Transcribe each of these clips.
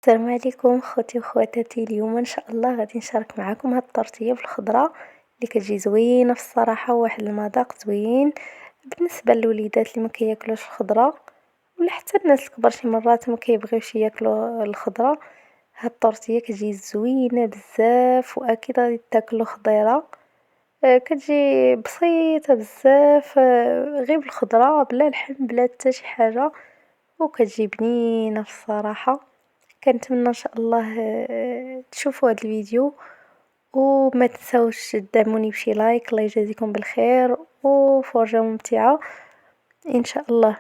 السلام عليكم خوتي وخواتاتي. اليوم ان شاء الله غادي نشارك معكم هاد الطرطيه بالخضره اللي كتجي زوينه في الصراحه، وواحد المذاق زوين بالنسبه للوليدات اللي ما كياكلوش الخضره، ولا حتى الناس الكبار شي مرات ما كيبغيوش ياكلوا الخضره. هاد الطرطيه كتجي زوينه بزاف، واكيد غادي تاكلوا خضيره. كتجي بسيطه بزاف، غير بالخضره بلا لحم بلا حتى شي حاجه، وكتجي بنينه في الصراحه. كنتمنى ان شاء الله تشوفوا هذا الفيديو، وما تنساوش تدعموني بشي لايك. الله يجازيكم بالخير وفرجة ممتعة ان شاء الله.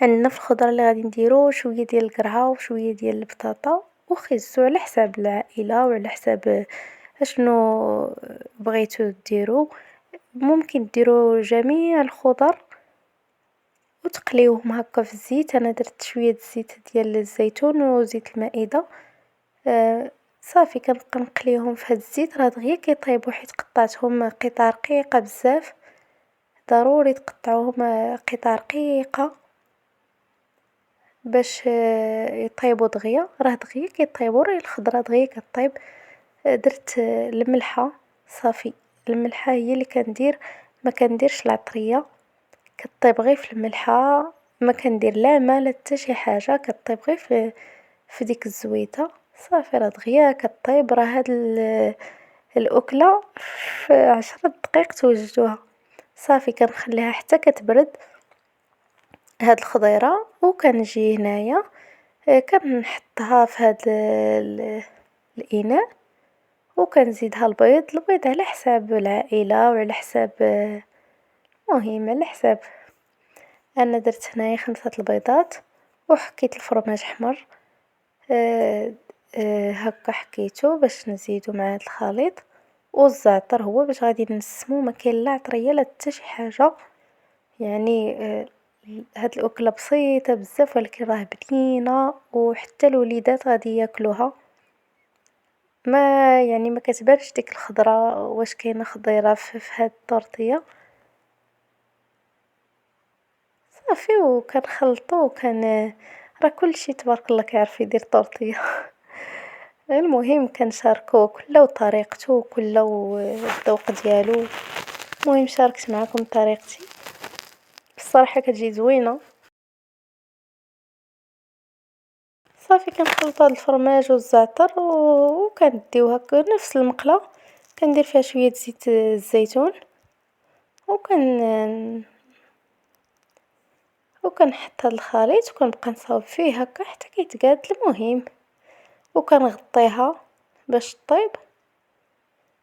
عندنا في الخضره اللي غادي نديرو شويه ديال القرعه وشويه ديال البطاطا وخيزو على حساب العائله وعلى حساب اشنو بغيتو ديرو. ممكن ديروا جميع الخضر وتقليوهم هكا في الزيت. انا درت شويه الزيت ديال الزيتون وزيت المائده. صافي كنبقى نقليهم في هاد الزيت، راه دغيا كيطيبوا حيت قطعتهم قطع رقيقه بزاف. ضروري تقطعوهم قطع رقيقه باش يطيبوا دغيا. راه دغيا كيطيبوا، راه الخضره دغيا كطيب. درت الملحه. صافي الملحه هي اللي كندير، ما كنديرش العطريه، كطيب غير في الملحه. ما كندير لا ما لا حتى شي حاجه، كطيب غير في ديك الزويته. صافي راه دغيا كطيب. راه هاد الاكله في 10 دقائق توجدوها. صافي كنخليها حتى كتبرد هاد الخضيره، وكنجي هنايا كنحطها في هاد الاناء، وكنزيدها البيض على حساب العائله وعلى حساب المهم على حساب. انا درت هنايا 5 البيضات، وحكيت الفرماج حمر. هكا حكيته باش نزيدو مع هاد الخليط، والزعتر هو باش غادي نسمو. ما كاين لا عطريه لا حتى شي حاجه. يعني هاد الاكله بسيطه بزاف، ولكن راه بنينه وحتى الوليدات غادي ياكلوها. ما يعني ما كتبانش ديك الخضره واش كاينه خضيره في هاد الطورطيه. صافي وكنخلطو راه كلشي تبارك الله كيعرف يدير طورطيه. المهم كنشاركو كل وطريقته وكل الذوق ديالو. المهم شاركت معكم طريقتي، بصراحه كتجي زوينه. صافي كنخلط هاد الفرماج والزعتر وكنديو هكا نفس المقله. كندير فيها شويه زيت الزيتون، وكنحط هاد الخليط وكنبقى نصاوب فيه هكا حتى كيتقاد. المهم وكنغطيها باش طيب.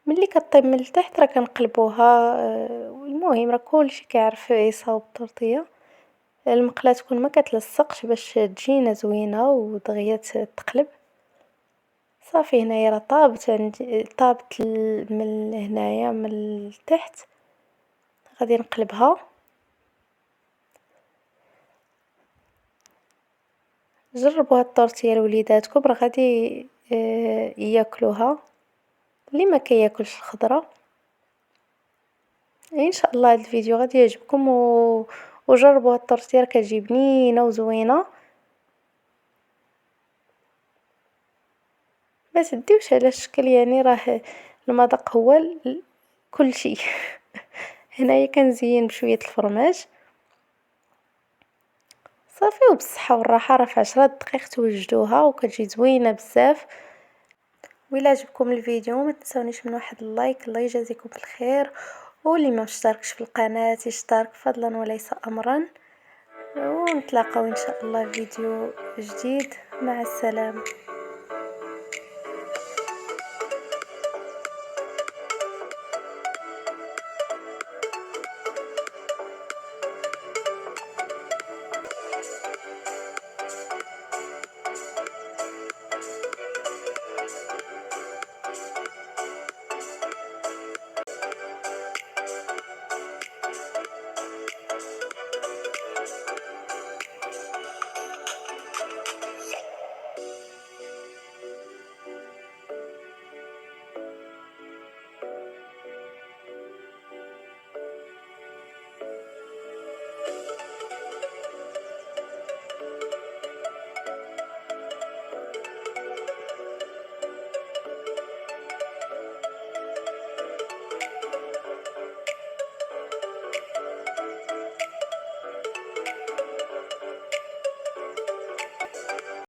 ملي كطيب من التحت راه كنقلبوها. المهم راه كلشي كيعرف يصاوب الطورطيه. المقله تكون ما كتلصقش باش تجينا زوينه ودغيا تقلب. صافي هنايا راه طابت عندي، طابت من هنايا من التحت. غادي نقلبها. جربوا هاد الطورطيه لوليداتكم، راه غادي ياكلوها اللي ما كياكلش الخضره. ان شاء الله هاد الفيديو غادي يعجبكم وجربوا هاد الطورطيه، راه كتجي بنينه وزوينه. ما تديوش على الشكل، يعني راه المذاق هو كل شيء. هنايا كنزين بشويه الفرماج. صافي وبالصحه والراحه، راه في 10 دقائق توجدوها وكتجي زوينه بزاف. وإلا عجبكم الفيديو ما تنسونيش من واحد اللايك. الله يجازيكم بالخير. واللي ما اشتركش في القناه يشترك فضلا وليس امرا. ونتلاقاو ان شاء الله في فيديو جديد. مع السلامه.